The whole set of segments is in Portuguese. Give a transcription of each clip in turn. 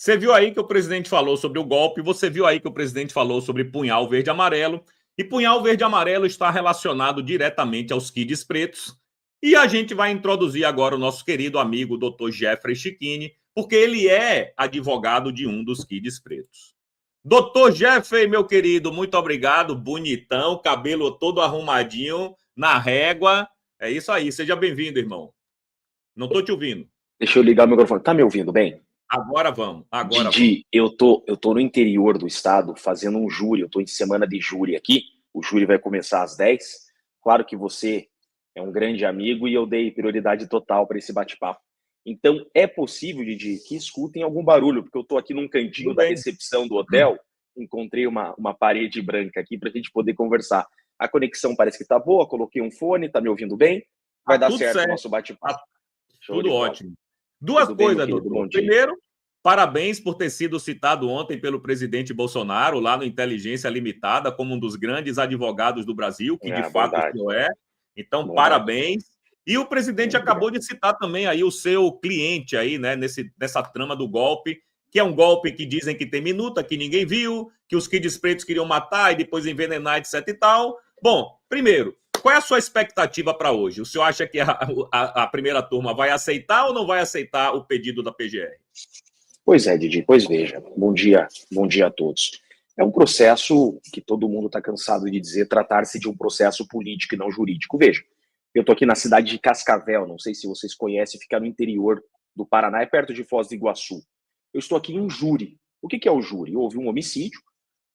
Você viu aí que o presidente falou sobre o golpe, você viu aí que o presidente falou sobre punhal verde e amarelo, e punhal verde e amarelo está relacionado diretamente aos kids pretos, e a gente vai introduzir agora o nosso querido amigo Dr. Jeffrey Chiquini, porque ele é advogado de um dos kids pretos. Doutor Jeffrey, meu querido, muito obrigado, bonitão, cabelo todo arrumadinho, na régua, é isso aí, seja bem-vindo, irmão. Não estou te ouvindo. Deixa eu ligar o microfone. Tá me ouvindo bem? Agora vamos, agora vamos. Didi, eu tô no interior do estado fazendo um júri, eu tô em semana de júri aqui, o júri vai começar às 10. Claro que você é um grande amigo e eu dei prioridade total para esse bate-papo. Então, é possível, Didi, que escutem algum barulho, porque eu tô aqui num cantinho Tudo da bem. recepção do hotel, encontrei uma parede branca aqui pra gente poder conversar. A conexão parece que tá boa, coloquei um fone, tá me ouvindo bem? Vai Tá dar tudo certo o certo, nosso bate-papo. tá Show de tudo bola. ótimo. Duas Tudo bem, meu coisas, querido? doutor. Bom dia. Primeiro, parabéns por ter sido citado ontem pelo presidente Bolsonaro lá no Inteligência Limitada como um dos grandes advogados do Brasil, que de É fato o verdade, senhor é. Então, verdade. parabéns. E o presidente Obrigado. acabou de citar também aí o seu cliente aí, né, nessa trama do golpe, que é um golpe que dizem que tem minuta, que ninguém viu, que os kids pretos queriam matar e depois envenenar, etc e tal. Bom, primeiro, qual é a sua expectativa para hoje? O senhor acha que a primeira turma vai aceitar ou não vai aceitar o pedido da PGR? Pois é, Didi, pois veja. Bom dia a todos. É um processo que todo mundo está cansado de dizer tratar-se de um processo político e não jurídico. Veja, eu estou aqui na cidade de Cascavel, não sei se vocês conhecem, fica no interior do Paraná, é perto de Foz do Iguaçu. Eu estou aqui em um júri. O que é o júri? Houve um homicídio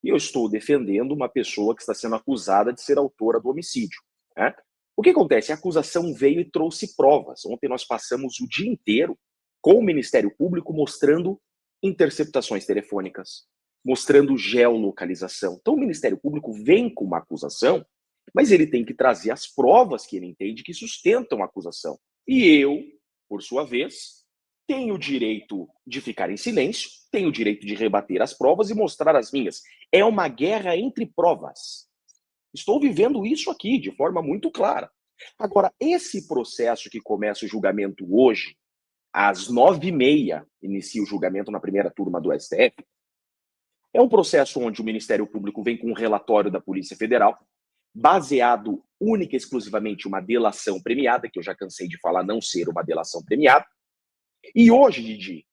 e eu estou defendendo uma pessoa que está sendo acusada de ser autora do homicídio, né? O que acontece? A acusação veio e trouxe provas. Ontem nós passamos o dia inteiro com o Ministério Público mostrando interceptações telefônicas, mostrando geolocalização. Então o Ministério Público vem com uma acusação, mas ele tem que trazer as provas que ele entende que sustentam a acusação. E eu, por sua vez, tenho o direito de ficar em silêncio, tenho o direito de rebater as provas e mostrar as minhas. É uma guerra entre provas. Estou vivendo isso aqui de forma muito clara. Agora, esse processo que começa o julgamento hoje, às 9h30, inicia o julgamento na primeira turma do STF, é um processo onde o Ministério Público vem com um relatório da Polícia Federal, baseado única e exclusivamente em uma delação premiada, que eu já cansei de falar não ser uma delação premiada. E hoje, Didi,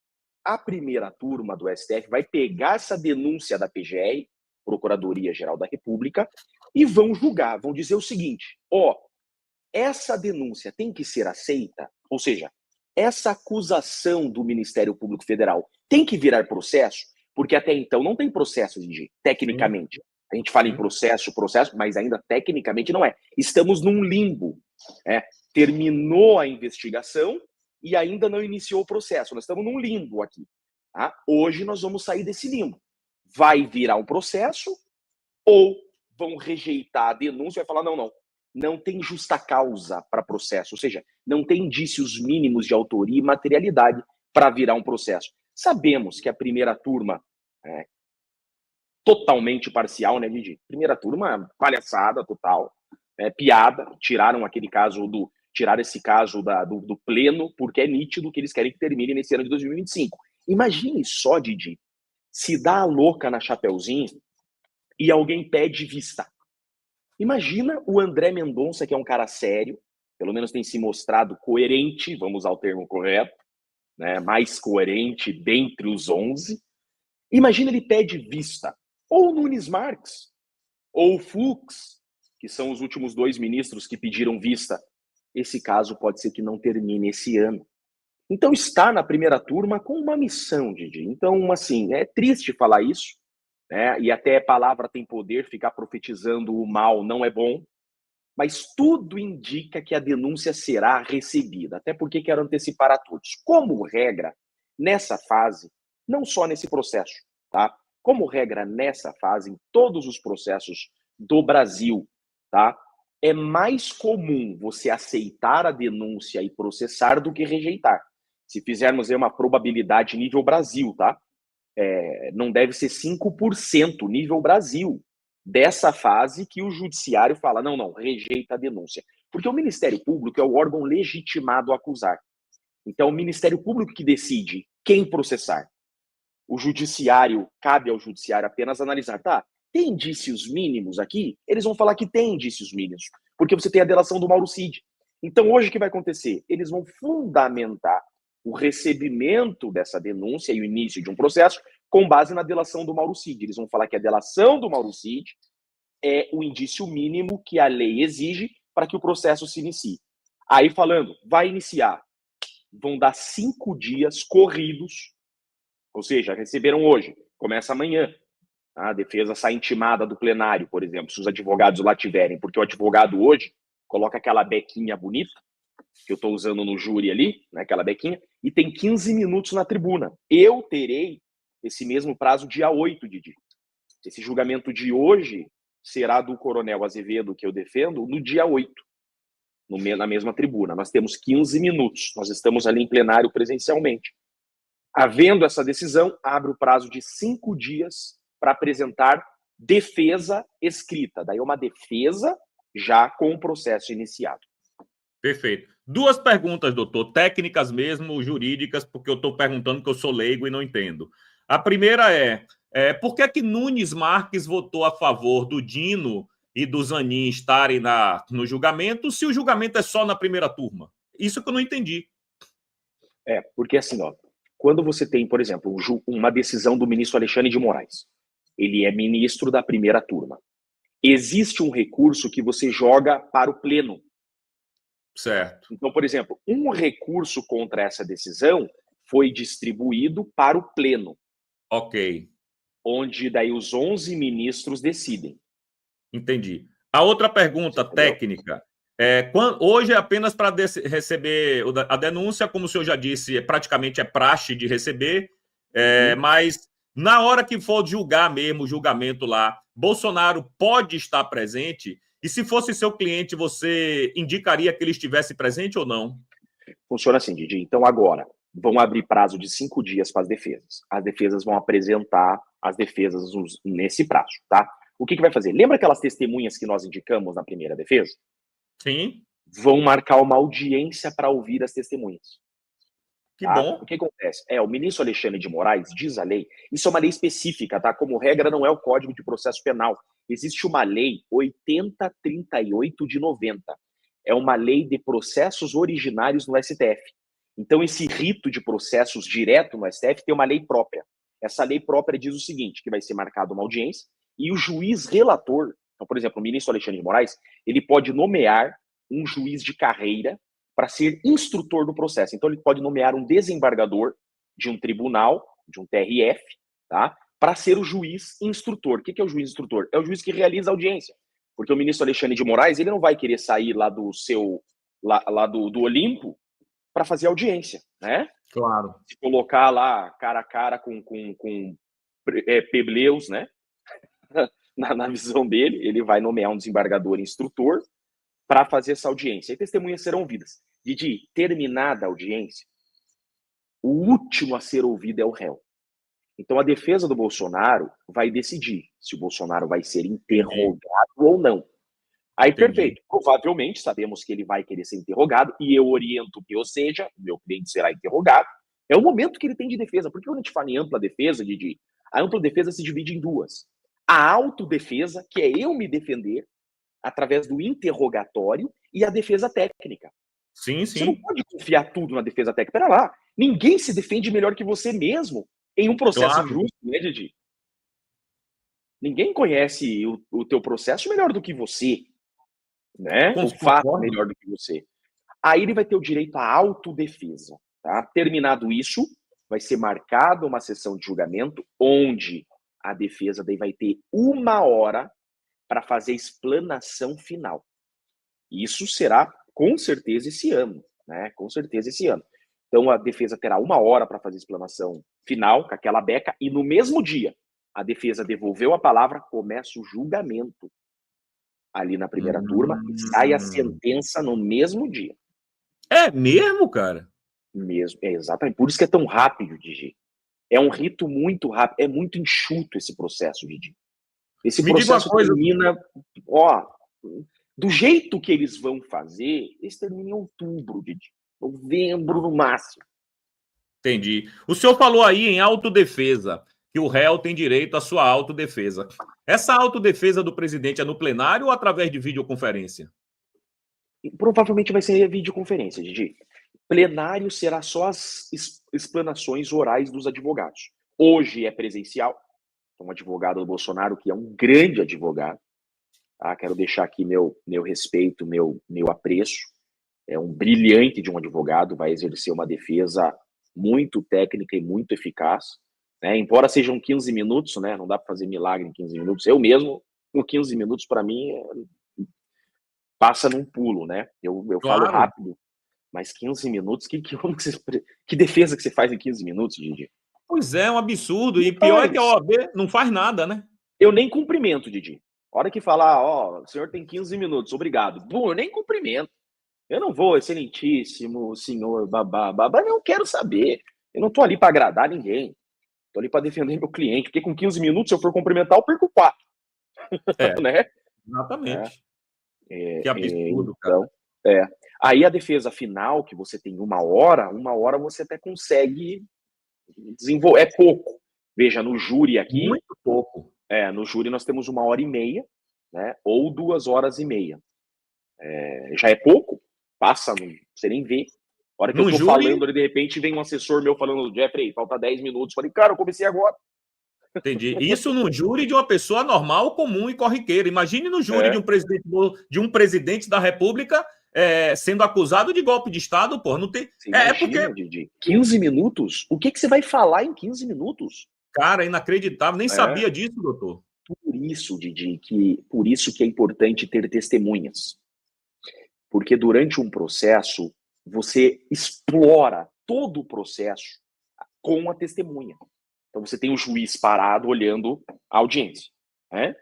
a primeira turma do STF vai pegar essa denúncia da PGR, Procuradoria-Geral da República, e vão julgar, vão dizer o seguinte: essa denúncia tem que ser aceita, ou seja, essa acusação do Ministério Público Federal tem que virar processo, porque até então não tem processo, Didi, tecnicamente. A gente fala em processo, mas ainda tecnicamente não é. Estamos num limbo. Terminou a investigação e ainda não iniciou o processo. Nós estamos num limbo aqui. Tá? Hoje nós vamos sair desse limbo. Vai virar um processo ou vão rejeitar a denúncia e vai falar, não tem justa causa para processo, ou seja, não tem indícios mínimos de autoria e materialidade para virar um processo. Sabemos que a primeira turma é totalmente parcial, né, Didi? Primeira turma, palhaçada total, piada, tiraram esse caso do pleno, porque é nítido que eles querem que termine nesse ano de 2025. Imagine só, Didi, se dá a louca na Chapeuzinho e alguém pede vista. Imagina o André Mendonça, que é um cara sério, pelo menos tem se mostrado coerente, vamos usar o termo correto, né, mais coerente dentre os 11. Imagina ele pede vista. Ou o Nunes Marques, ou o Fux, que são os últimos 2 ministros que pediram vista. Esse caso pode ser que não termine esse ano. Então está na primeira turma com uma missão, Didi. Então, assim, é triste falar isso, né? E até palavra tem poder, ficar profetizando o mal não é bom, mas tudo indica que a denúncia será recebida, até porque quero antecipar a todos. Como regra, nessa fase, não só nesse processo, tá? Como regra, nessa fase, em todos os processos do Brasil, tá? É mais comum você aceitar a denúncia e processar do que rejeitar. Se fizermos aí uma probabilidade nível Brasil, tá? Não deve ser 5% nível Brasil dessa fase que o judiciário fala, não, rejeita a denúncia. Porque o Ministério Público é o órgão legitimado a acusar. Então, é o Ministério Público que decide quem processar. o judiciário, cabe ao judiciário apenas analisar, tá, tem indícios mínimos aqui? Eles vão falar que tem indícios mínimos, porque você tem a delação do Mauro Cid. Então, hoje o que vai acontecer? Eles vão fundamentar o recebimento dessa denúncia e o início de um processo com base na delação do Mauro Cid. Eles vão falar que a delação do Mauro Cid é o indício mínimo que a lei exige para que o processo se inicie. Aí falando, vai iniciar, vão dar 5 dias corridos, ou seja, receberam hoje, começa amanhã. A defesa sai intimada do plenário, por exemplo, se os advogados lá tiverem, porque o advogado hoje coloca aquela bequinha bonita, que eu estou usando no júri ali, né, aquela bequinha, e tem 15 minutos na tribuna. Eu terei esse mesmo prazo dia 8, Didi. Esse julgamento de hoje será do Coronel Azevedo, que eu defendo, no dia 8, na mesma tribuna. Nós temos 15 minutos, nós estamos ali em plenário presencialmente. Havendo essa decisão, abre o prazo de 5 dias para apresentar defesa escrita. Daí é uma defesa já com o processo iniciado. Perfeito. 2 perguntas, doutor, técnicas mesmo, jurídicas, porque eu estou perguntando que eu sou leigo e não entendo. A primeira por que Nunes Marques votou a favor do Dino e do Zanin estarem no julgamento, se o julgamento é só na primeira turma? Isso que eu não entendi. Porque assim, quando você tem, por exemplo, uma decisão do ministro Alexandre de Moraes, ele é ministro da primeira turma. Existe um recurso que você joga para o pleno. Certo. Então, por exemplo, um recurso contra essa decisão foi distribuído para o pleno. Ok. Onde daí os 11 ministros decidem. Entendi. A outra pergunta técnica hoje é apenas para receber a denúncia, como o senhor já disse, praticamente é praxe de receber, mas na hora que for julgar mesmo o julgamento lá, Bolsonaro pode estar presente? E se fosse seu cliente, você indicaria que ele estivesse presente ou não? Funciona assim, Didi. Então agora, vão abrir prazo de 5 dias para as defesas. As defesas vão apresentar as defesas nesse prazo, tá? O que vai fazer? Lembra aquelas testemunhas que nós indicamos na primeira defesa? Sim. Vão marcar uma audiência para ouvir as testemunhas. Que bom. O que acontece? O ministro Alexandre de Moraes diz a lei, isso é uma lei específica, tá? Como regra, não é o Código de Processo Penal. Existe uma lei 8038 de 90. É uma lei de processos originários no STF. Então, esse rito de processos direto no STF tem uma lei própria. Essa lei própria diz o seguinte, que vai ser marcada uma audiência e o juiz relator, então, por exemplo, o ministro Alexandre de Moraes, ele pode nomear um juiz de carreira para ser instrutor do processo. Então, ele pode nomear um desembargador de um tribunal, de um TRF, tá? Para ser o juiz instrutor. O que é o juiz instrutor? É o juiz que realiza a audiência. Porque o ministro Alexandre de Moraes, ele não vai querer sair lá do do Olimpo para fazer audiência, né? Claro. Se colocar lá cara a cara com plebleus, né? na visão dele, ele vai nomear um desembargador instrutor para fazer essa audiência. E testemunhas serão ouvidas. Didi, terminada a audiência, o último a ser ouvido é o réu. Então, a defesa do Bolsonaro vai decidir se o Bolsonaro vai ser interrogado ou não. Aí, perfeito. Provavelmente, sabemos que ele vai querer ser interrogado, e eu oriento que, ou seja, o meu cliente será interrogado. É o momento que ele tem de defesa. Porque quando a gente fala em ampla defesa, Didi, a ampla defesa se divide em 2. A autodefesa, que é eu me defender, através do interrogatório, e a defesa técnica. Sim. Você não pode confiar tudo na defesa técnica. Pera lá, ninguém se defende melhor que você mesmo em um processo justo, né, Didi? Ninguém conhece o teu processo melhor do que você, né? O fato melhor do que você. Aí ele vai ter o direito à autodefesa, tá? Terminado isso, vai ser marcada uma sessão de julgamento onde a defesa daí vai ter 1 hora para fazer a explanação final. Isso será com certeza esse ano, né? Com certeza esse ano. Então a defesa terá 1 hora para fazer a explanação final com aquela beca e no mesmo dia a defesa devolveu a palavra, começa o julgamento ali na primeira turma e sai a sentença no mesmo dia. É mesmo, cara? Mesmo, exatamente. Por isso que é tão rápido, Didi. É um rito muito rápido, é muito enxuto esse processo, Didi. Esse processo termina, do jeito que eles vão fazer, eles terminam em outubro, Didi. Novembro no máximo. Entendi. O senhor falou aí em autodefesa, que o réu tem direito à sua autodefesa. Essa autodefesa do presidente é no plenário ou através de videoconferência? Provavelmente vai ser videoconferência, Didi. Plenário será só as explanações orais dos advogados. Hoje é presencial. Um advogado do Bolsonaro, que é um grande advogado. Tá? Quero deixar aqui meu respeito, meu apreço. É um brilhante de um advogado, vai exercer uma defesa muito técnica e muito eficaz. Né? Embora sejam 15 minutos, né? Não dá para fazer milagre em 15 minutos. Eu mesmo, com 15 minutos, para mim, passa num pulo, né? Eu Claro. falo rápido, mas 15 minutos, que defesa que você faz em 15 minutos, Didi? Pois é, um absurdo. E pior é que a OAB não faz nada, né? Eu nem cumprimento, Didi. A hora que falar, o senhor tem 15 minutos, obrigado. Bom, eu nem cumprimento. Eu não vou, excelentíssimo senhor, babá, não quero saber. Eu não tô ali para agradar ninguém. Tô ali para defender meu cliente, porque com 15 minutos, se eu for cumprimentar, eu perco 4. Né? Exatamente. Que absurdo, cara. Então, aí a defesa final, que você tem uma hora você até consegue desenvolver. É pouco. Veja, no júri aqui... Muito pouco. No júri nós temos 1h30, né? Ou 2h30. Já é pouco? Passa, você nem vê. A hora que eu tô falando ali, de repente, vem um assessor meu falando, Jeffrey, falta 10 minutos. Falei, cara, eu comecei agora. Entendi. Isso no júri de uma pessoa normal, comum e corriqueira. Imagine no júri de um presidente da República sendo acusado de golpe de Estado, pô. Não tem... Imagina, porque... Didi, 15 minutos? O que você vai falar em 15 minutos? Cara, inacreditável. Nem sabia disso, doutor. Por isso, Didi, por isso que é importante ter testemunhas. Porque durante um processo, você explora todo o processo com a testemunha. Então, você tem o juiz parado olhando a audiência. Né?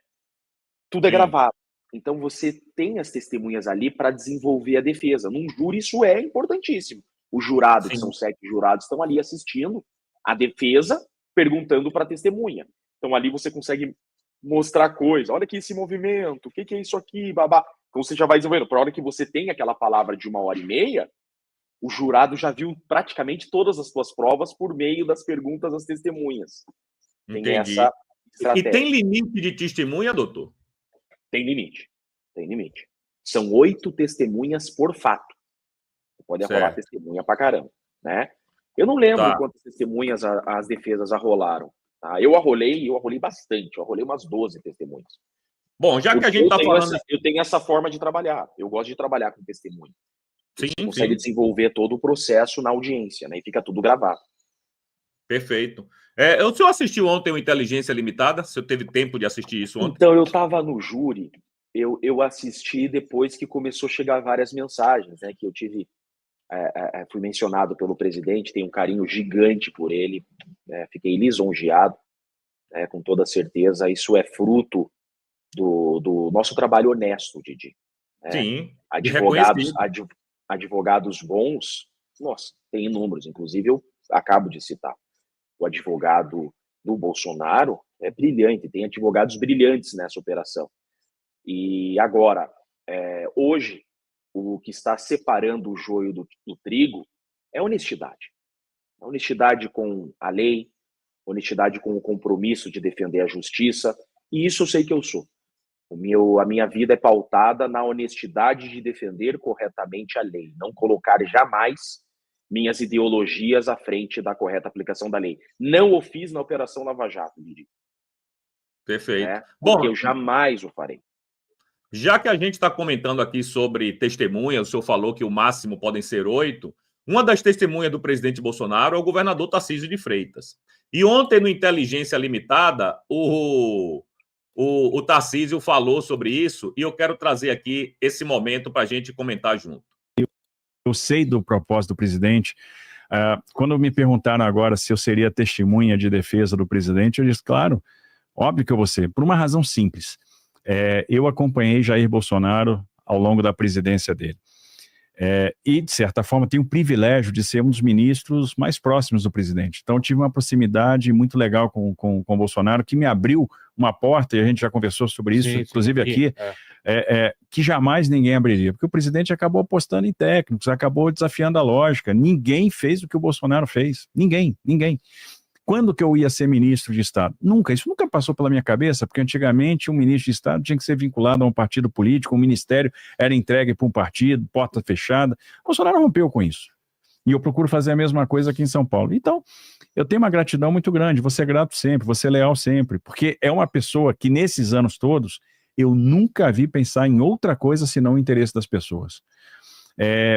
Tudo é gravado. Então, você tem as testemunhas ali para desenvolver a defesa. Num júri, isso é importantíssimo. Os jurados, que são 7 jurados, estão ali assistindo a defesa, perguntando para a testemunha. Então, ali você consegue mostrar coisa. Olha aqui esse movimento. O que é isso aqui, babá? Então, você já vai desenvolvendo. Para a hora que você tem aquela palavra de 1h30, o jurado já viu praticamente todas as suas provas por meio das perguntas das testemunhas. Entendi. Tem essa estratégia. E tem limite de testemunha, doutor? Tem limite. Tem limite. São 8 testemunhas por fato. Pode arrolar testemunha pra caramba, né? Eu não lembro quantas testemunhas as defesas arrolaram. Tá? Eu arrolei bastante. Eu arrolei umas 12 testemunhas. Bom, já que a gente tá falando... Eu tenho essa forma de trabalhar. Eu gosto de trabalhar com testemunha. Você consegue desenvolver todo o processo na audiência, né? E fica tudo gravado. Perfeito. O senhor assistiu ontem o Inteligência Limitada? O senhor teve tempo de assistir isso ontem? Então, eu estava no júri. Eu assisti depois que começou a chegar várias mensagens, né? Que eu tive... fui mencionado pelo presidente, tenho um carinho gigante por ele. Fiquei lisonjeado, com toda certeza. Isso é fruto do nosso trabalho honesto, Didi. Sim, advogados bons, nossa, tem inúmeros, inclusive eu acabo de citar. O advogado do Bolsonaro é brilhante, tem advogados brilhantes nessa operação. E agora, hoje, o que está separando o joio do trigo é honestidade. Honestidade com a lei, honestidade com o compromisso de defender a justiça, e isso eu sei que eu sou. A minha vida é pautada na honestidade de defender corretamente a lei, não colocar jamais minhas ideologias à frente da correta aplicação da lei. Não o fiz na Operação Lava Jato, Didi. Perfeito. Bom, eu jamais o farei. Já que a gente está comentando aqui sobre testemunhas, o senhor falou que o máximo podem ser 8. Uma das testemunhas do presidente Bolsonaro é o governador Tarcísio de Freitas. E ontem, no Inteligência Limitada, o Tarcísio falou sobre isso e eu quero trazer aqui esse momento para a gente comentar junto. Eu sei do propósito do presidente. Quando me perguntaram agora se eu seria testemunha de defesa do presidente, eu disse, claro, óbvio que eu vou ser, por uma razão simples. Eu acompanhei Jair Bolsonaro ao longo da presidência dele. E, de certa forma, tenho o privilégio de ser um dos ministros mais próximos do presidente. Então, tive uma proximidade muito legal com o Bolsonaro, que me abriu uma porta, e a gente já conversou sobre isso, inclusive aqui, que jamais ninguém abriria, porque o presidente acabou apostando em técnicos, acabou desafiando a lógica. Ninguém fez o que o Bolsonaro fez. Ninguém. Quando que eu ia ser ministro de Estado? Nunca, isso nunca passou pela minha cabeça, porque antigamente um ministro de Estado tinha que ser vinculado a um partido político, um ministério era entregue para um partido, porta fechada. O Bolsonaro rompeu com isso. E eu procuro fazer a mesma coisa aqui em São Paulo. Então, eu tenho uma gratidão muito grande, vou ser grato sempre, vou ser leal sempre, porque é uma pessoa que nesses anos todos, eu nunca vi pensar em outra coisa senão o interesse das pessoas.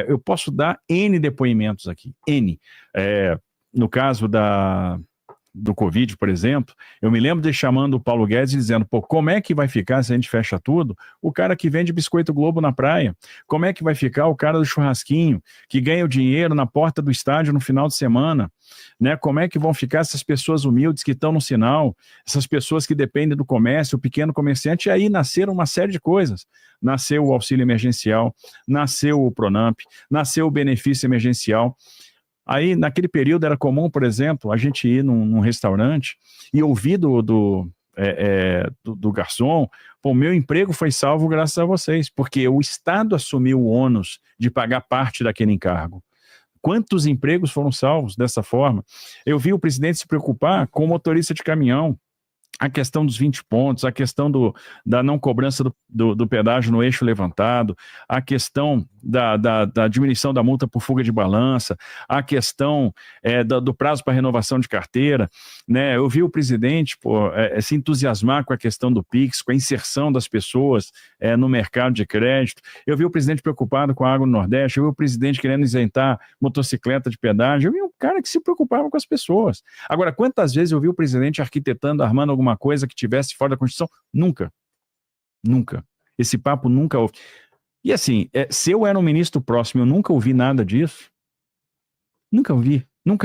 Eu posso dar N depoimentos aqui, N. No caso do Covid, por exemplo, eu me lembro de chamando o Paulo Guedes e dizendo, pô, como é que vai ficar se a gente fecha tudo? O cara que vende biscoito Globo na praia, como é que vai ficar o cara do churrasquinho, que ganha o dinheiro na porta do estádio no final de semana, né? Como é que vão ficar essas pessoas humildes que estão no sinal, essas pessoas que dependem do comércio, o pequeno comerciante? E aí nasceram uma série de coisas. Nasceu o auxílio emergencial, nasceu o Pronamp, nasceu o benefício emergencial. Aí, naquele período, era comum, por exemplo, a gente ir num restaurante e ouvir do garçom, pô, meu emprego foi salvo graças a vocês, porque o Estado assumiu o ônus de pagar parte daquele encargo. Quantos empregos foram salvos dessa forma? Eu vi o presidente se preocupar com o motorista de caminhão, a questão dos 20 pontos, a questão da não cobrança do pedágio no eixo levantado, a questão da diminuição da multa por fuga de balança, a questão do prazo para renovação de carteira, né? Eu vi o presidente se entusiasmar com a questão do Pix, com a inserção das pessoas no mercado de crédito. Eu vi o presidente preocupado com a água no Nordeste, eu vi o presidente querendo isentar motocicleta de pedágio, eu vi um cara que se preocupava com as pessoas. Agora, quantas vezes eu vi o presidente arquitetando, armando alguma coisa que tivesse fora da Constituição? Nunca. Esse papo nunca houve. E assim, se eu era um ministro próximo, eu nunca ouvi nada disso. Nunca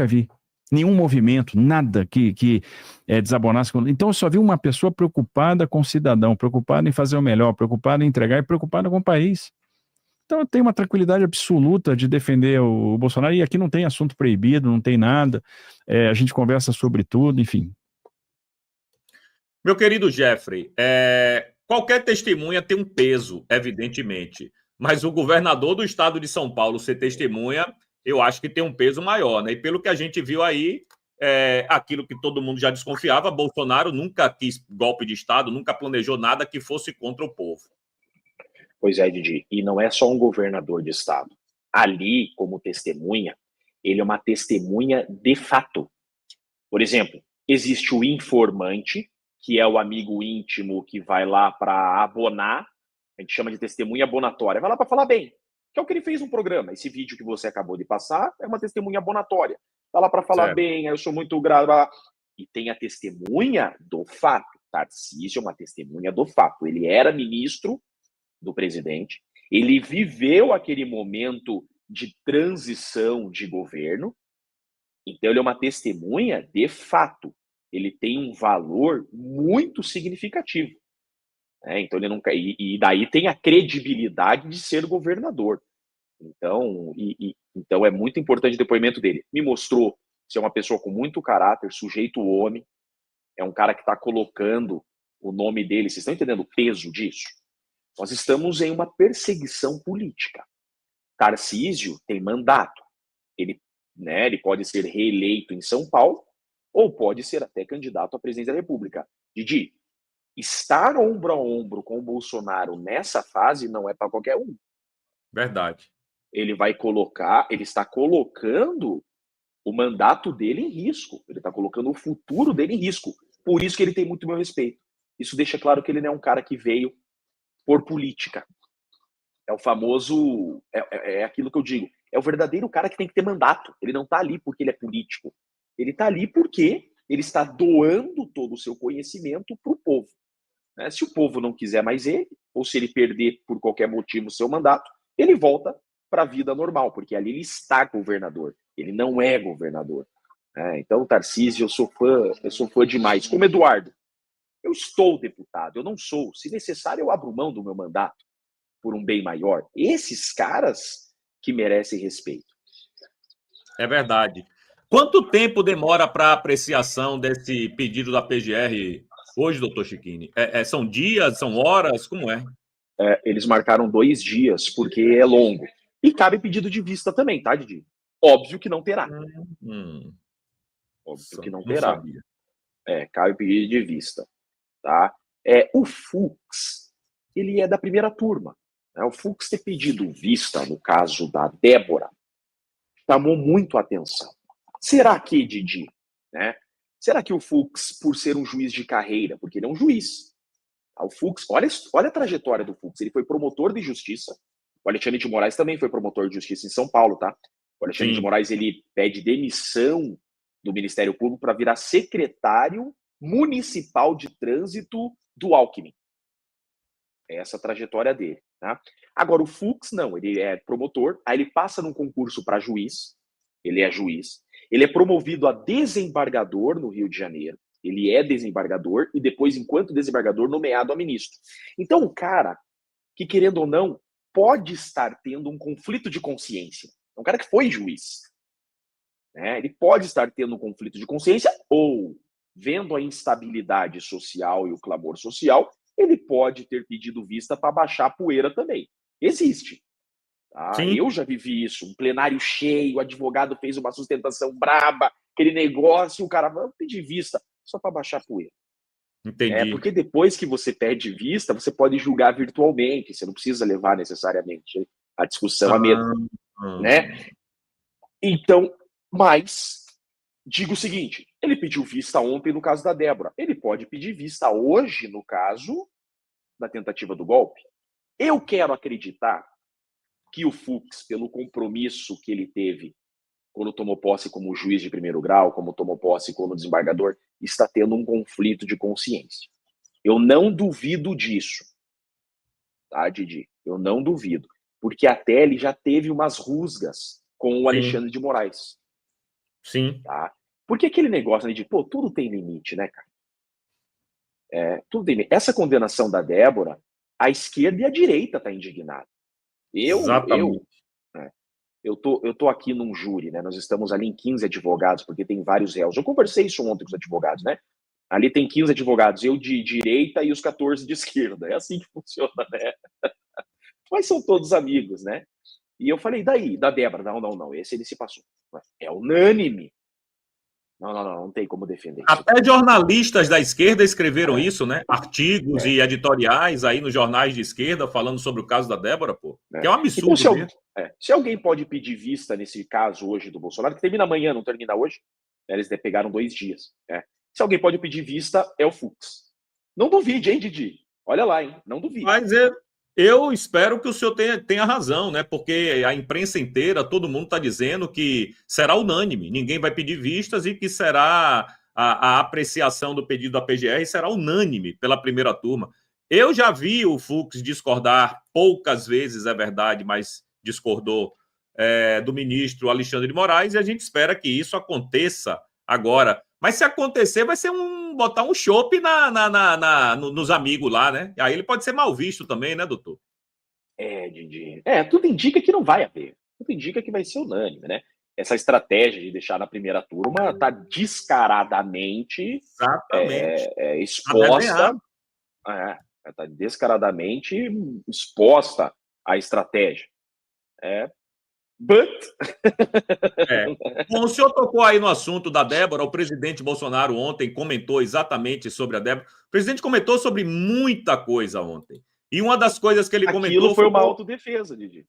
vi. Nenhum movimento, nada que desabonasse. Então eu só vi uma pessoa preocupada com o cidadão, preocupada em fazer o melhor, preocupada em entregar e preocupada com o país. Então eu tenho uma tranquilidade absoluta de defender o Bolsonaro, e aqui não tem assunto proibido, não tem nada, a gente conversa sobre tudo, enfim. Meu querido Jeffrey, qualquer testemunha tem um peso, evidentemente, mas o governador do estado de São Paulo ser testemunha, eu acho que tem um peso maior, né? E pelo que a gente viu aí, aquilo que todo mundo já desconfiava, Bolsonaro nunca quis golpe de Estado, nunca planejou nada que fosse contra o povo. Pois é, Didi, e não é só um governador de estado. Ali, como testemunha, ele é uma testemunha de fato. Por exemplo, existe o informante, que é o amigo íntimo que vai lá para abonar, a gente chama de testemunha abonatória, vai lá para falar bem, que é o que ele fez no programa. Esse vídeo que você acabou de passar é uma testemunha abonatória. Vai lá para falar certo. Bem, eu sou muito grato. E tem a testemunha do fato. Tarcísio é uma testemunha do fato. Ele era ministro do presidente, ele viveu aquele momento de transição de governo, então ele é uma testemunha de fato. Ele tem um valor muito significativo. Então ele nunca. E daí tem a credibilidade de ser governador. Então é muito importante o depoimento dele. Me mostrou ser uma pessoa com muito caráter, sujeito homem. É um cara que está colocando o nome dele. Vocês estão entendendo o peso disso? Nós estamos em uma perseguição política. Tarcísio tem mandato. Ele pode ser reeleito em São Paulo, ou pode ser até candidato à presidência da República. Didi, estar ombro a ombro com o Bolsonaro nessa fase não é para qualquer um. Verdade. Ele está colocando o mandato dele em risco. Ele está colocando o futuro dele em risco. Por isso que ele tem muito meu respeito. Isso deixa claro que ele não é um cara que veio por política. É o famoso... É aquilo que eu digo. É o verdadeiro cara que tem que ter mandato. Ele não está ali porque ele é político. Ele está ali porque ele está doando todo o seu conhecimento para o povo. Se o povo não quiser mais ele, ou se ele perder por qualquer motivo o seu mandato, ele volta para a vida normal, porque ali ele está governador. Ele não é governador. Então, Tarcísio, eu sou fã demais. Como Eduardo, eu estou deputado, eu não sou. Se necessário, eu abro mão do meu mandato por um bem maior. Esses caras que merecem respeito. É verdade. Quanto tempo demora para apreciação desse pedido da PGR hoje, doutor Chiquini? São dias, são horas? Como é? eles marcaram 2 dias, porque é longo. E cabe pedido de vista também, tá, Didi? Óbvio que não terá. Óbvio que não terá. Sabia. Cabe pedido de vista, tá? O Fux, ele é da primeira turma. Né? O Fux ter pedido vista, no caso da Débora, chamou muito a atenção. Será que, Didi, né? Será que o Fux, por ser um juiz de carreira, porque ele é um juiz, tá? O Fux, olha a trajetória do Fux, ele foi promotor de justiça, o Alexandre de Moraes também foi promotor de justiça em São Paulo, tá? O Alexandre de Moraes, ele pede demissão do Ministério Público para virar secretário municipal de trânsito do Alckmin. É essa a trajetória dele, tá? Agora, o Fux, não, ele é promotor, aí ele passa num concurso para juiz, ele é juiz, ele é promovido a desembargador no Rio de Janeiro, ele é desembargador e depois, enquanto desembargador, nomeado a ministro. Então, o cara que, querendo ou não, pode estar tendo um conflito de consciência. É um cara que foi juiz. Né? Ele pode estar tendo um conflito de consciência ou, vendo a instabilidade social e o clamor social, ele pode ter pedido vista para baixar a poeira também. Existe. Tá? Eu já vivi isso. Um plenário cheio, o advogado fez uma sustentação braba, aquele negócio, o cara vai pedir vista só para baixar a poeira. Entendi. Porque depois que você pede vista, você pode julgar virtualmente, você não precisa levar necessariamente a discussão à mesa. Né? Então, mas, digo o seguinte, ele pediu vista ontem no caso da Débora, ele pode pedir vista hoje no caso da tentativa do golpe. Eu quero acreditar que o Fux, pelo compromisso que ele teve quando tomou posse como juiz de primeiro grau, como tomou posse como desembargador, está tendo um conflito de consciência. Eu não duvido disso. Tá, Didi? Eu não duvido. Porque até ele já teve umas rusgas com o Alexandre de Moraes. Sim. Tá? Porque aquele negócio de, tudo tem limite, né, cara? Tudo tem limite. Essa condenação da Débora, a esquerda e a direita tá indignada. Eu tô aqui num júri, né? Nós estamos ali em 15 advogados, porque tem vários réus. Eu conversei isso ontem com os advogados, né? Ali tem 15 advogados, eu de direita e os 14 de esquerda. É assim que funciona, né? Mas são todos amigos, né? E eu falei, daí? Da Débora? Não. Esse ele se passou. É unânime. Não tem como defender isso. Até jornalistas da esquerda escreveram isso, né? Artigos e editoriais aí nos jornais de esquerda falando sobre o caso da Débora, pô. Que é um absurdo. Então, se alguém pode pedir vista nesse caso hoje do Bolsonaro, que termina amanhã, não termina hoje, né? Eles pegaram 2 dias. Se alguém pode pedir vista, é o Fux. Não duvide, hein, Didi? Olha lá, hein? Não duvide. Mas eu espero que o senhor tenha razão, né? Porque a imprensa inteira, todo mundo está dizendo que será unânime, ninguém vai pedir vistas e que será a apreciação do pedido da PGR será unânime pela primeira turma. Eu já vi o Fux discordar poucas vezes, é verdade, mas discordou do ministro Alexandre de Moraes e a gente espera que isso aconteça agora. Mas se acontecer, vai ser botar um chope nos amigos lá, né? Aí ele pode ser mal visto também, né, doutor? Didi. Tudo indica que não vai haver. Tudo indica que vai ser unânime, né? Essa estratégia de deixar na primeira turma está descaradamente exposta. Está descaradamente exposta a estratégia. Bom, o senhor tocou aí no assunto da Débora. O presidente Bolsonaro ontem comentou exatamente sobre a Débora. O presidente comentou sobre muita coisa ontem. E uma das coisas que ele comentou... Aquilo foi uma autodefesa, Didi.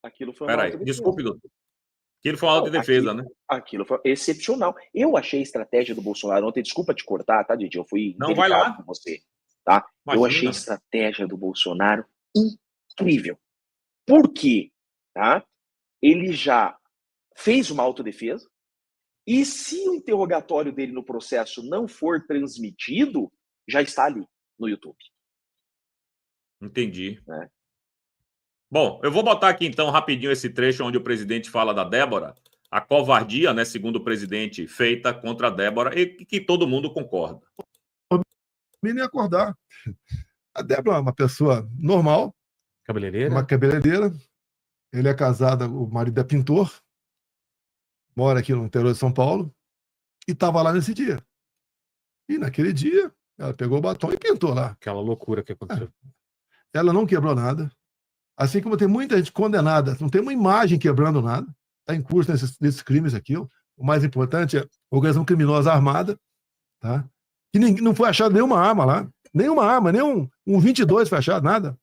Aquilo foi uma autodefesa. Desculpe, doutor. Aquilo foi uma autodefesa, né? Aquilo foi excepcional. Eu achei a estratégia do Bolsonaro ontem... Desculpa te cortar, tá, Didi? Eu fui delicado com você. Tá? Eu achei a estratégia do Bolsonaro incrível. Por quê? Tá? Ele já fez uma autodefesa e se o interrogatório dele no processo não for transmitido, já está ali no YouTube. Entendi. Bom, eu vou botar aqui então rapidinho esse trecho onde o presidente fala da Débora, a covardia, né, segundo o presidente, feita contra a Débora e que todo mundo concorda. Nem acordar. A Débora é uma pessoa normal, uma cabeleireira. Ele é casado, o marido é pintor, mora aqui no interior de São Paulo, e estava lá nesse dia. E naquele dia, ela pegou o batom e pintou lá. Aquela loucura que aconteceu. ela não quebrou nada. Assim como tem muita gente condenada, não tem uma imagem quebrando nada. Está em curso nesses crimes aqui. O mais importante é organização criminosa armada, tá? Que não foi achado nenhuma arma lá. Nenhuma arma, nem um 22 foi achado, nada.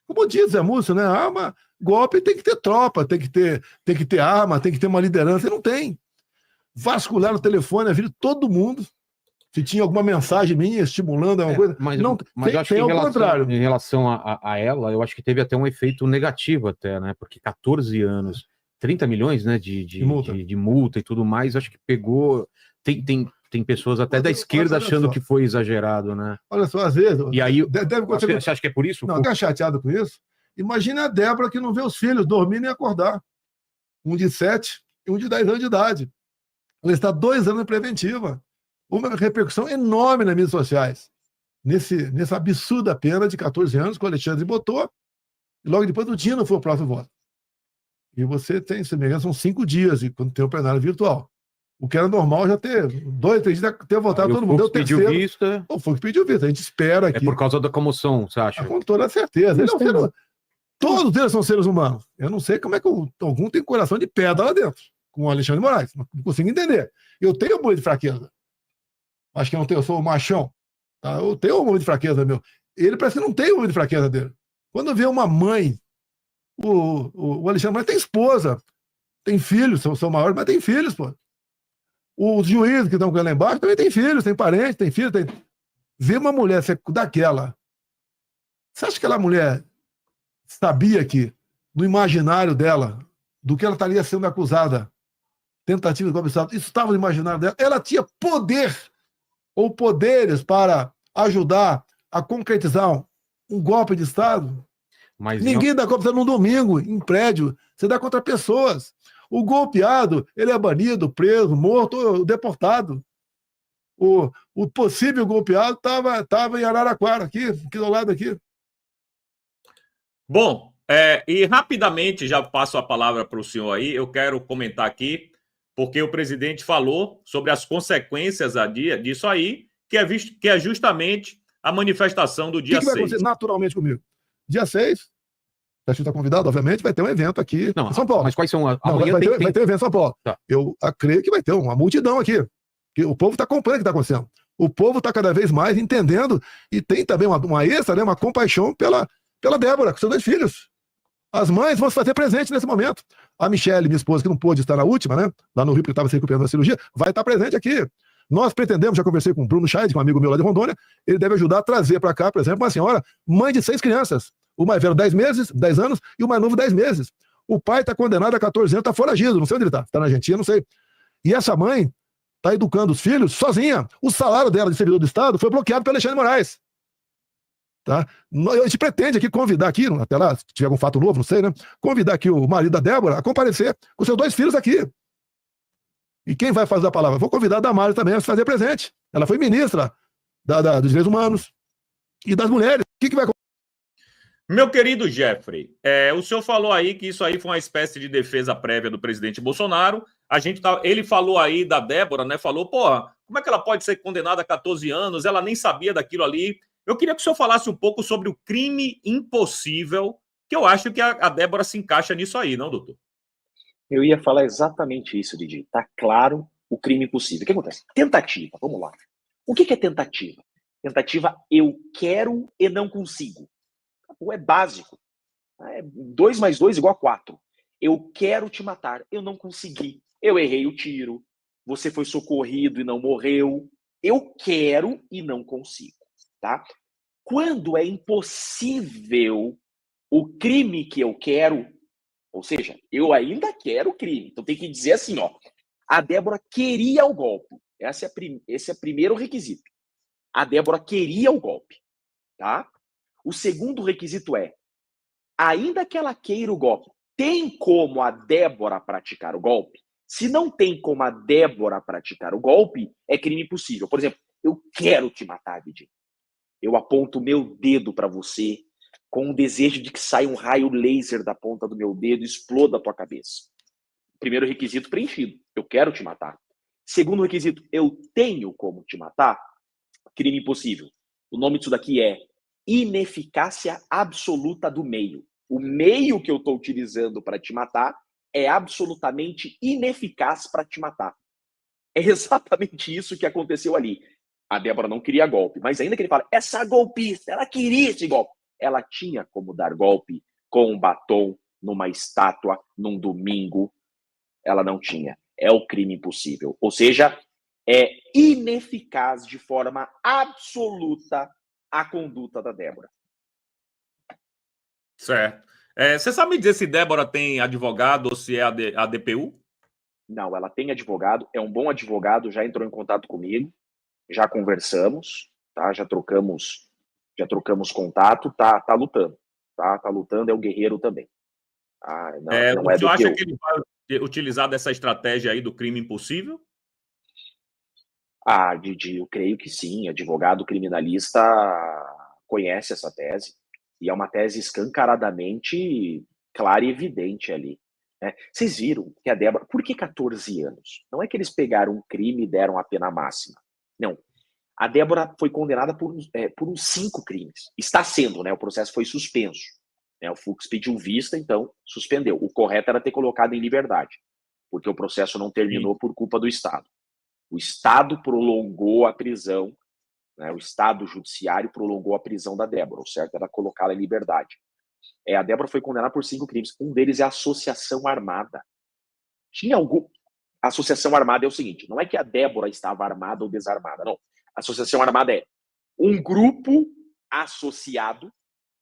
Como diz Zé Múcio, né? Arma, golpe tem que ter tropa, tem que ter arma, tem que ter uma liderança. E não tem. Vasculhar no telefone a vida de todo mundo. Se tinha alguma mensagem minha estimulando alguma coisa. Mas não, eu acho que em relação a ela, eu acho que teve até um efeito negativo até, né? Porque 14 anos, 30 milhões, né, de multa e tudo mais, acho que pegou... Tem pessoas até da esquerda achando que foi exagerado, né? Olha só, às vezes... E aí, você acha que é por isso? Não, tá chateado com isso? Imagina a Débora que não vê os filhos dormir nem acordar. Um de 7 e um de 10 anos de idade. Ela está 2 anos em preventiva. Uma repercussão enorme nas mídias sociais. Nessa absurda pena de 14 anos que o Alexandre botou, e logo depois do dia não foi o próximo voto. E você tem, se me engano, são 5 dias, e quando tem o plenário virtual. O que era normal já ter 2, 3 dias, ter votado todo mundo. Deu terceiro. Pediu vista. O Fux pediu vista. A gente espera aqui. É por causa da comoção, você acha? Com toda certeza. Todos eles são seres humanos. Eu não sei como é que algum tem coração de pedra lá dentro, com o Alexandre de Moraes. Não consigo entender. Eu tenho um momento de fraqueza. Acho que eu não tenho, eu sou o machão. Tá? Eu tenho um momento de fraqueza meu. Ele parece que não tem um momento de fraqueza dele. Quando vê uma mãe, o Alexandre Moraes tem esposa, tem filhos, são maiores, mas tem filhos, pô. Os juízes que estão com ele lá embaixo também tem filhos, tem parentes, tem filhos. Vê uma mulher daquela. Você acha que aquela mulher sabia que, no imaginário dela, do que ela estaria sendo acusada, tentativa de golpe de Estado, isso estava no imaginário dela? Ela tinha poder ou poderes para ajudar a concretizar um golpe de Estado? Mas ninguém dá golpe de Estado num domingo, em prédio. Você dá contra pessoas. O golpeado, ele é banido, preso, morto ou deportado. O possível golpeado estava em Araraquara, aqui do lado aqui. Bom, e rapidamente já passo a palavra para o senhor aí. Eu quero comentar aqui, porque o presidente falou sobre as consequências disso aí, que é justamente a manifestação do dia 6. O que vai acontecer naturalmente comigo? Dia 6, a gente está convidado, obviamente, vai ter um evento aqui em São Paulo. Mas quais são... Vai ter um evento em São Paulo. Tá. Eu creio que vai ter uma multidão aqui. Que o povo está acompanhando o que está acontecendo. O povo está cada vez mais entendendo e tem também uma extra, né, uma compaixão pela Débora, com seus 2 filhos. As mães vão se fazer presente nesse momento. A Michele, minha esposa, que não pôde estar na última, né, lá no Rio, porque estava se recuperando da cirurgia, vai estar presente aqui. Nós pretendemos, já conversei com o Bruno Scheid, um amigo meu lá de Rondônia, ele deve ajudar a trazer para cá, por exemplo, uma senhora, mãe de 6 crianças. O mais velho 10 anos, e o mais novo 10 meses. O pai está condenado a 14 anos, está foragido, não sei onde ele está. Está na Argentina, não sei. E essa mãe está educando os filhos sozinha. O salário dela de servidor do Estado foi bloqueado pelo Alexandre de Moraes. Tá? A gente pretende aqui convidar aqui, até lá, se tiver algum fato novo, não sei, né? Convidar aqui o marido da Débora a comparecer com seus 2 filhos aqui. E quem vai fazer a palavra? Vou convidar a Damares também a se fazer presente. Ela foi ministra dos Direitos Humanos e das Mulheres. O que vai acontecer? Meu querido Jeffrey, o senhor falou aí que isso aí foi uma espécie de defesa prévia do presidente Bolsonaro. Ele falou aí da Débora, né? Falou, porra, como é que ela pode ser condenada a 14 anos? Ela nem sabia daquilo ali. Eu queria que o senhor falasse um pouco sobre o crime impossível, que eu acho que a Débora se encaixa nisso aí, não, doutor? Eu ia falar exatamente isso, Didi. Tá claro o crime impossível. O que acontece? Tentativa, vamos lá. O que é tentativa? Tentativa, eu quero e não consigo. É básico. 2 mais 2 igual a 4. Eu quero te matar, eu não consegui. Eu errei o tiro, você foi socorrido e não morreu. Eu quero e não consigo. Tá? Quando é impossível o crime que eu quero, ou seja, eu ainda quero o crime. Então tem que dizer assim, ó, a Débora queria o golpe. Esse é o primeiro requisito. A Débora queria o golpe. Tá? O segundo requisito é, ainda que ela queira o golpe, tem como a Débora praticar o golpe? Se não tem como a Débora praticar o golpe, é crime impossível. Por exemplo, eu quero te matar, Didi. Eu aponto o meu dedo para você com o desejo de que saia um raio laser da ponta do meu dedo e exploda a tua cabeça. Primeiro requisito preenchido. Eu quero te matar. Segundo requisito, eu tenho como te matar. Crime impossível. O nome disso daqui é ineficácia absoluta do meio. O meio que eu estou utilizando para te matar é absolutamente ineficaz para te matar. É exatamente isso que aconteceu ali. A Débora não queria golpe, mas ainda que ele fala, essa golpista, ela queria esse golpe. Ela tinha como dar golpe com um batom, numa estátua, num domingo. Ela não tinha. É o crime impossível. Ou seja, é ineficaz de forma absoluta a conduta da Débora. Certo. Você sabe me dizer se Débora tem advogado ou se é a DPU? Não, ela tem advogado, é um bom advogado, já entrou em contato comigo, já conversamos, tá? Já trocamos contato, tá lutando, tá? Tá lutando, é um guerreiro também. Não o senhor acha que ele vai utilizar dessa estratégia aí do crime impossível? Didi, eu creio que sim. Advogado criminalista conhece essa tese. E é uma tese escancaradamente clara e evidente ali. Né? Vocês viram que a Débora... Por que 14 anos? Não é que eles pegaram um crime e deram a pena máxima. Não. A Débora foi condenada por uns 5 crimes. Está sendo, né? O processo foi suspenso. Né? O Fux pediu vista, então suspendeu. O correto era ter colocado em liberdade, porque o processo não terminou por culpa do Estado. O Estado prolongou a prisão, né? O Estado judiciário prolongou a prisão da Débora. O certo era colocá-la em liberdade. A Débora foi condenada por 5 crimes. Um deles é associação armada. Tinha algum... Associação armada é o seguinte, não é que a Débora estava armada ou desarmada, não. Associação armada é um grupo associado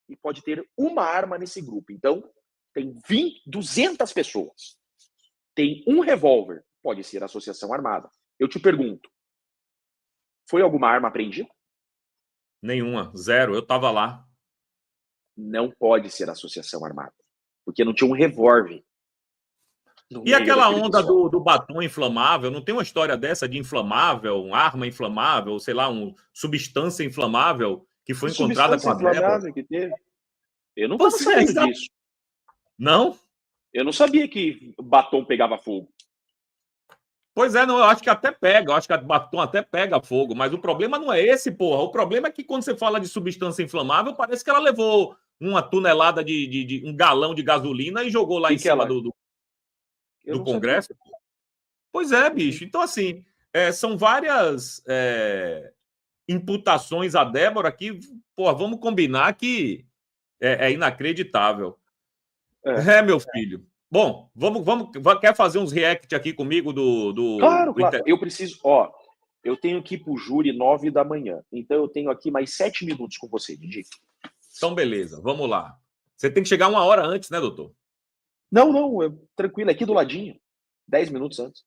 e pode ter uma arma nesse grupo. Então, tem 200 pessoas. Tem um revólver, pode ser associação armada. Eu te pergunto, foi alguma arma apreendida? Nenhuma, 0. Eu estava lá. Não pode ser associação armada, porque não tinha um revólver. E aquela onda do batom inflamável? Não tem uma história dessa de inflamável, uma arma inflamável, sei lá, uma substância inflamável que foi encontrada com a Débora? Que teve? Eu não estava sabendo disso. Não? Eu não sabia que batom pegava fogo. Pois é, não, eu acho que até pega, eu acho que batom até pega fogo, mas o problema não é esse, porra. O problema é que quando você fala de substância inflamável, parece que ela levou uma tonelada de um galão de gasolina e jogou lá em cima do Congresso. Sabia. Pois é, bicho. Então, assim, são várias imputações a Débora que, porra, vamos combinar que é inacreditável. Meu filho. Bom, quer fazer uns react aqui comigo Claro. Eu preciso, eu tenho que ir pro júri 9 da manhã, então eu tenho aqui mais 7 minutos com você, Didi. Então, beleza, vamos lá. Você tem que chegar 1 hora antes, né, doutor? Não, tranquilo, aqui do ladinho, 10 minutos antes.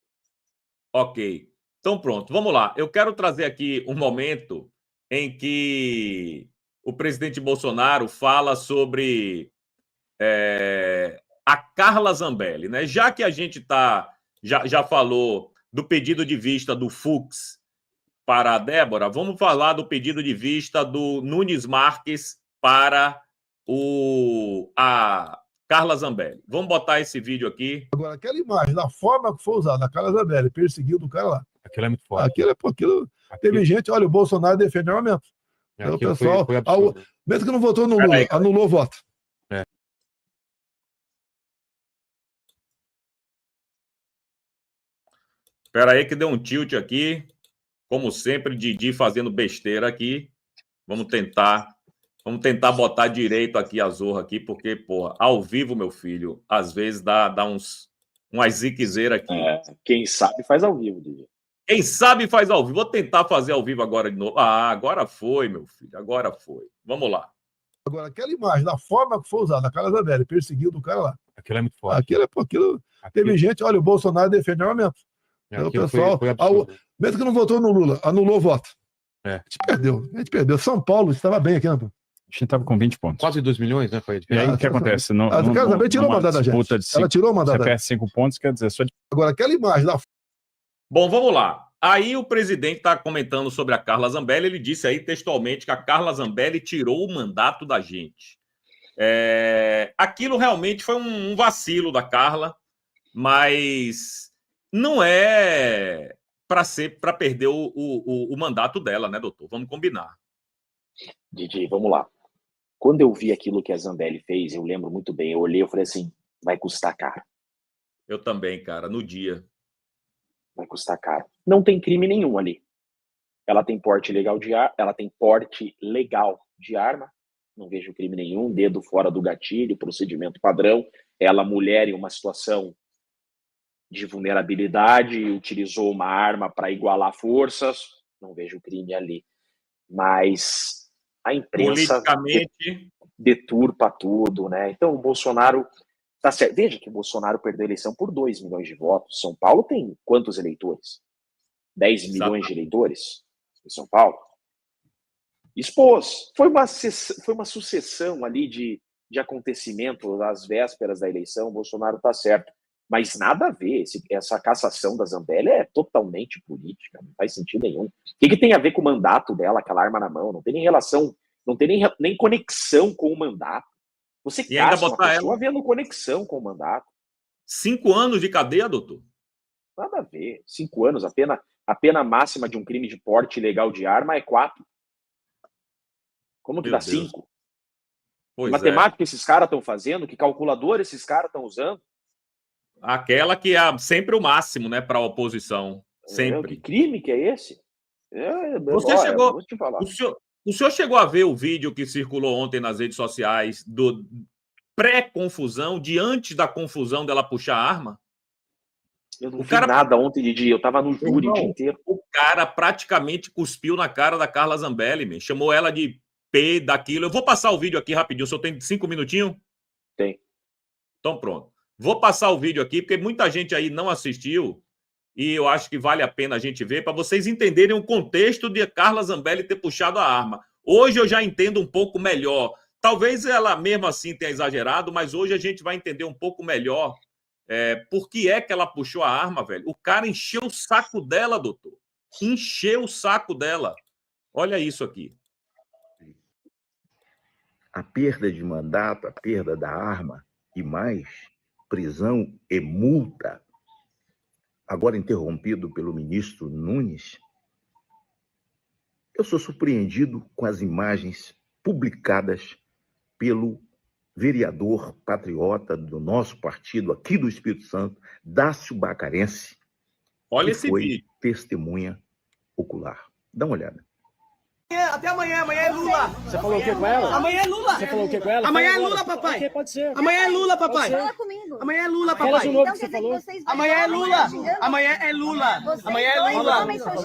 Ok, então pronto, vamos lá. Eu quero trazer aqui um momento em que o presidente Bolsonaro fala sobre... a Carla Zambelli, né? Já que a gente já falou do pedido de vista do Fux para a Débora, vamos falar do pedido de vista do Nunes Marques para a Carla Zambelli. Vamos botar esse vídeo aqui. Agora, aquela imagem, da forma que foi usada, a Carla Zambelli perseguindo o cara lá. Aquilo é muito forte. Aquilo teve gente, olha, o Bolsonaro defende armamento. Então, o pessoal, mesmo que não votou no Lula, anulou o voto. Espera aí que deu um tilt aqui. Como sempre, Didi fazendo besteira aqui. Vamos tentar botar direito aqui a zorra aqui, porque, porra, ao vivo, meu filho, às vezes dá umas ziquezeiras aqui. Quem sabe faz ao vivo, Didi. Quem sabe faz ao vivo. Vou tentar fazer ao vivo agora de novo. Agora foi, meu filho. Agora foi. Vamos lá. Agora, aquela imagem, da forma que foi usada, a Carla Zambelli perseguindo o cara lá. Aquilo é muito forte. Aquilo teve gente, olha, o Bolsonaro defende armamento. Então, o pessoal, mesmo que não votou no Lula, anulou o voto. A gente perdeu. São Paulo estava bem aqui, né? A gente estava com 20 pontos. Quase 2 milhões, né? E aí o que acontece? A Carla Zambelli tirou o mandato da gente. Ela tirou o mandato da gente. Você perde 5 pontos, quer dizer... Agora, aquela imagem da... Bom, vamos lá. Aí o presidente está comentando sobre a Carla Zambelli, ele disse aí textualmente que a Carla Zambelli tirou o mandato da gente. Aquilo realmente foi um vacilo da Carla, mas não é para perder o mandato dela, né, doutor? Vamos combinar. Didi, vamos lá. Quando eu vi aquilo que a Zambelli fez, eu lembro muito bem, eu olhei e falei assim, vai custar caro. Eu também, cara, no dia. Vai custar caro. Não tem crime nenhum ali. Ela tem porte legal de arma, não vejo crime nenhum, dedo fora do gatilho, procedimento padrão. Ela, mulher, em uma situação de vulnerabilidade, utilizou uma arma para igualar forças, não vejo crime ali. Mas a imprensa politicamente deturpa tudo, né? Então o Bolsonaro tá certo. Veja que o Bolsonaro perdeu a eleição por 2 milhões de votos. São Paulo tem quantos eleitores? 10 milhões de eleitores em São Paulo. Expôs. Foi uma sucessão ali de acontecimentos às vésperas da eleição. O Bolsonaro tá certo. Mas nada a ver. Essa cassação da Zambelli é totalmente política. Não faz sentido nenhum. O que tem a ver com o mandato dela, aquela arma na mão? Não tem nem relação, não tem nem conexão com o mandato. Você cassa uma pessoa vendo conexão com o mandato. 5 anos de cadeia, doutor? Nada a ver. 5 anos. A pena máxima de um crime de porte ilegal de arma é 4. Como que dá 5? Que matemática esses caras estão fazendo? Que calculador esses caras estão usando? Aquela que é sempre o máximo, né, para a oposição. Sempre. Que crime que é esse? Você chegou... Vou te falar. O senhor chegou a ver o vídeo que circulou ontem nas redes sociais do pré-confusão, de antes da confusão dela puxar a arma? Eu não vi nada ontem de dia, eu tava no júri o dia inteiro. O cara praticamente cuspiu na cara da Carla Zambelli, chamou ela de P daquilo. Eu vou passar o vídeo aqui rapidinho, o senhor tem 5 minutinhos? Tem. Então pronto. Vou passar o vídeo aqui, porque muita gente aí não assistiu, e eu acho que vale a pena a gente ver, para vocês entenderem o contexto de Carla Zambelli ter puxado a arma. Hoje eu já entendo um pouco melhor. Talvez ela mesmo assim tenha exagerado, mas hoje a gente vai entender um pouco melhor por que é que ela puxou a arma, velho. O cara encheu o saco dela, doutor. Encheu o saco dela. Olha isso aqui. A perda de mandato, a perda da arma e mais prisão e multa, agora interrompido pelo ministro Nunes, eu sou surpreendido com as imagens publicadas pelo vereador patriota do nosso partido aqui do Espírito Santo, Dácio Bacarense, olha que esse foi vídeo. Testemunha ocular. Dá uma olhada. Até amanhã é Lula. Você falou o que com ela? Amanhã é Lula. Você falou o que com ela? Amanhã é Lula, papai. Ok, pode ser. Amanhã é Lula, papai. Fala comigo. Amanhã é Lula, Fala papai. de novo o que você falou. Amanhã é Lula. Amanhã é Lula. Amanhã é Lula.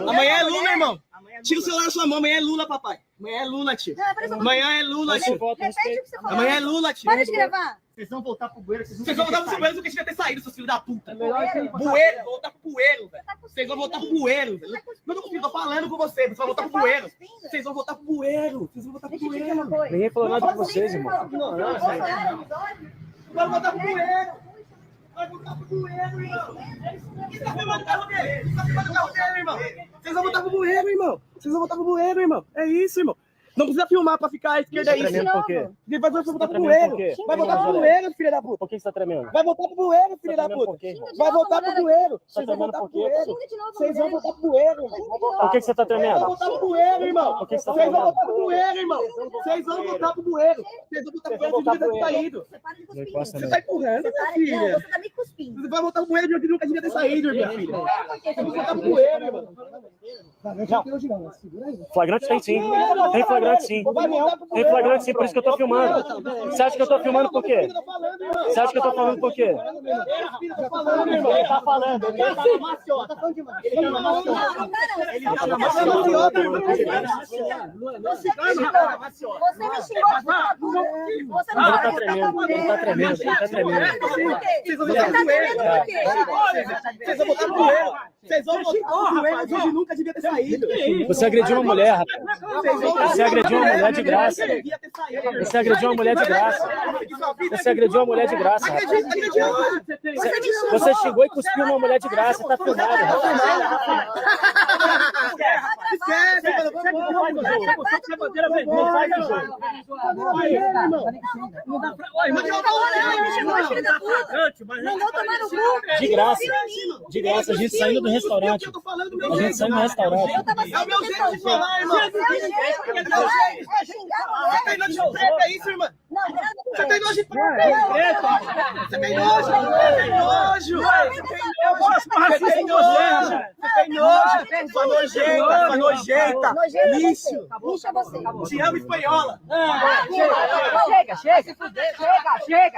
Amanhã é Lula, irmão. Tira o celular da sua mão. Amanhã é Lula, papai. Amanhã é Lula, tio. Amanhã é Lula, tio. Repete o que você falou. Amanhã é Lula, tio. Para de gravar. Vocês vão voltar pro bueiro. Vocês vão voltar pro bueiro porque devia ter saído, seus filhos da puta. Bueiro, voltar pro bueiro, velho. Vocês vão voltar pro bueiro, velho. Eu não consigo, tô falando com vocês. Vocês vão voltar pro bueiro. Vocês vão voltar pro bueiro. Vocês vão voltar pro bueiro. Ninguém falou nada com vocês, irmão. Vai voltar pro bueiro. Vai voltar pro bueiro, irmão. Você tá filmando o carro dele. Você tá filmando o carro dele, irmão. Vocês vão voltar pro bueiro, irmão. Vocês vão voltar pro bueiro, irmão. É isso, irmão. Não precisa filmar pra ficar à esquerda aí. Por quê? Vai voltar pro bueiro. Vai voltar pro bueiro, filha da puta. Por que você tá tremendo? Vai voltar pro bueiro, filha da puta. Vai voltar pro bueiro. Vocês vão voltar pro bueiro. Vocês vão voltar pro bueiro, irmão. Por que você tá tremendo? Vocês vão voltar pro bueiro, irmão. Por que você tá Vocês vão tremendo? voltar pro bueiro, irmão. Vocês vão voltar pro bueiro. Vocês vão voltar pro bueiro, devia ter saído. Você tá empurrando, minha filha. Você tá me cuspindo. Você vai voltar pro bueiro, nunca devia ter saído, minha filha. Vocês vão voltar pro bueiro, irmão. Flagrante tem sim. Tem flagrante sim. Tem flagrante sim, por isso que eu tô filmando. Você acha que eu tô filmando por quê? Você acha que eu tô falando por quê? Ele tá falando. Ele tá na maciota. Tá falando demais. Ele tá na maciota. Ele tá na maciota. Você me xingou de vagabundo. Você não Ele tá tremendo, ele tá tremendo, ele tá tremendo. Vocês vão voltar pro bueiro. Vocês vão voltar pro bueiro. Vocês vão voltar pro bueiro. Hoje nunca devia ter saído. Você agrediu uma mulher, rapaz. Você agrediu uma mulher de graça. Você agrediu uma mulher de graça. Você agrediu uma mulher de graça, rapaz. Você xingou e cuspiu uma mulher de graça. Tá filmado, rapaz. esquece, mano. Não faz o jogo. Você é bandeira vermelha, não faz o jogo. De graça. De graça, a gente saindo do restaurante. A gente saindo do restaurante. É o meu jeito de falar, irmão. Você tem nojo de preta, é isso, irmã? Você tem nojo de preta? Você tem nojo? Eu gosto de racismo com você, rapaz. Você tem nojo? Sua nojenta. Lixo. Lixo é você. Te amo, espanhola.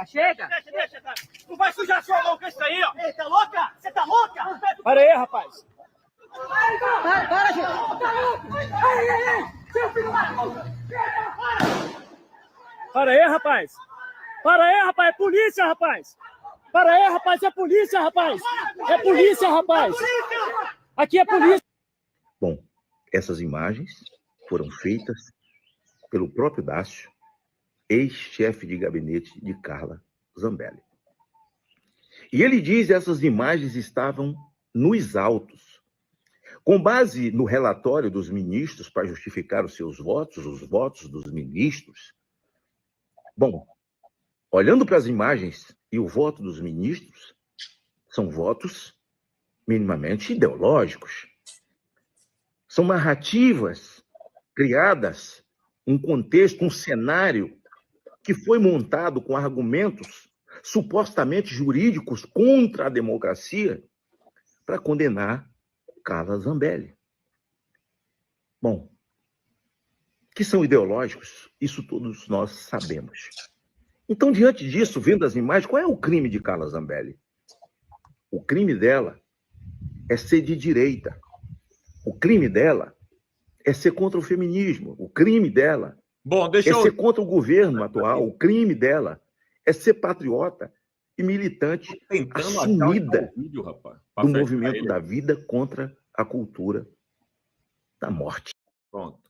Chega. Tu vai sujar sua mão com isso aí, ó. Ei, tá louca? Você tá louca? Para aí, rapaz. Para, gente. Para aí, rapaz. Para aí, rapaz. É polícia, rapaz. Para aí, rapaz. É polícia, rapaz. É polícia, rapaz. Aqui é polícia. Bom, essas imagens foram feitas pelo próprio Dácio, ex-chefe de gabinete de Carla Zambelli. E ele diz que essas imagens estavam nos autos. Com base no relatório dos ministros para justificar os seus votos, os votos dos ministros. Bom, olhando para as imagens e o voto dos ministros, são votos minimamente ideológicos. São narrativas criadas, um contexto, um cenário que foi montado com argumentos supostamente jurídicos contra a democracia para condenar Carla Zambelli. Bom, que são ideológicos, isso todos nós sabemos. Então, diante disso, vendo as imagens, qual é o crime de Carla Zambelli? O crime dela é ser de direita. O crime dela é ser contra o feminismo. O crime dela é ser contra o governo atual. O crime dela é ser patriota e militante assumida do movimento da vida contra a cultura da morte. Pronto.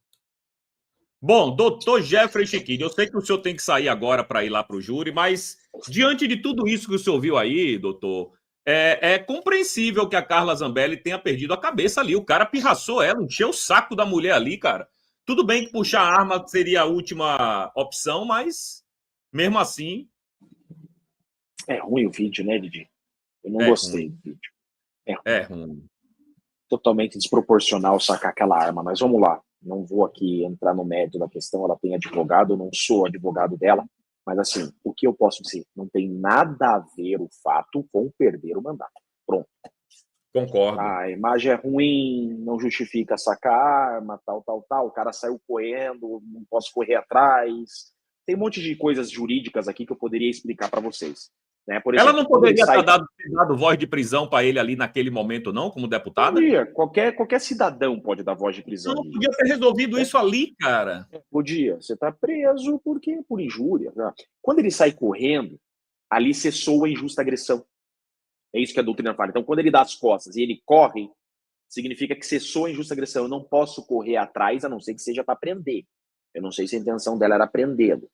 Bom, doutor Jeffrey Chiquini, eu sei que o senhor tem que sair agora para ir lá para o júri, mas diante de tudo isso que o senhor viu aí, doutor, é compreensível que a Carla Zambelli tenha perdido a cabeça ali. O cara pirraçou ela, encheu o saco da mulher ali, cara. Tudo bem que puxar a arma seria a última opção, mas mesmo assim... É ruim o vídeo, né, Didi? Eu não gostei do vídeo. É ruim. Totalmente desproporcional sacar aquela arma, mas vamos lá. Não vou aqui entrar no mérito da questão, ela tem advogado, eu não sou advogado dela, mas assim, o que eu posso dizer? Não tem nada a ver o fato com perder o mandato. Pronto. Concordo. A imagem é ruim, não justifica sacar a arma, tal. O cara saiu correndo, não posso correr atrás. Tem um monte de coisas jurídicas aqui que eu poderia explicar para vocês. Né? Por exemplo, ela não poderia ter dado voz de prisão para ele ali naquele momento, não, como deputada? Podia. Qualquer cidadão pode dar voz de prisão. Não podia ter resolvido isso ali, cara. Podia. Você está preso por injúria. Né? Quando ele sai correndo, ali cessou a injusta agressão. É isso que a doutrina fala. Então, quando ele dá as costas e ele corre, significa que cessou a injusta agressão. Eu não posso correr atrás, a não ser que seja para prender. Eu não sei se a intenção dela era prendê-lo.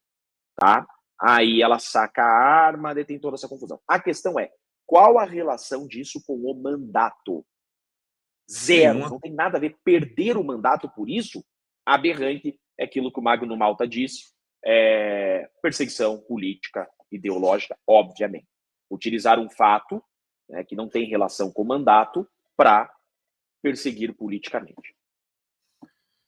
Tá? Aí ela saca a arma, tem toda essa confusão. A questão é, qual a relação disso com o mandato? Zero. Não tem nada a ver. Perder o mandato por isso, aberrante, é aquilo que o Magno Malta disse, perseguição política, ideológica, obviamente. Utilizar um fato, né, que não tem relação com o mandato para perseguir politicamente.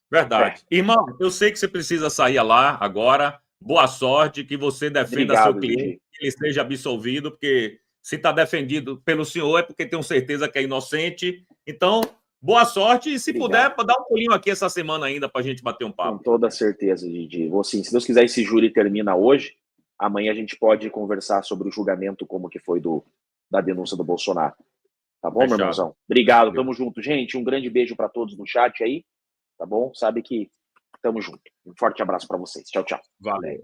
Verdade. Irmão, eu sei que você precisa sair lá agora. Boa sorte, que você defenda seu cliente, que ele seja absolvido, porque se está defendido pelo senhor é porque tenho certeza que é inocente. Então, boa sorte e se puder, dar um pulinho aqui essa semana ainda para a gente bater um papo. Com toda certeza, Didi. Assim, se Deus quiser, esse júri termina hoje. Amanhã a gente pode conversar sobre o julgamento, como que foi da denúncia do Bolsonaro. Tá bom, meu irmãozão? Obrigado, tamo junto. Gente, um grande beijo para todos no chat aí, tá bom? Sabe que tamo junto. Um forte abraço para vocês. Tchau, tchau. Valeu.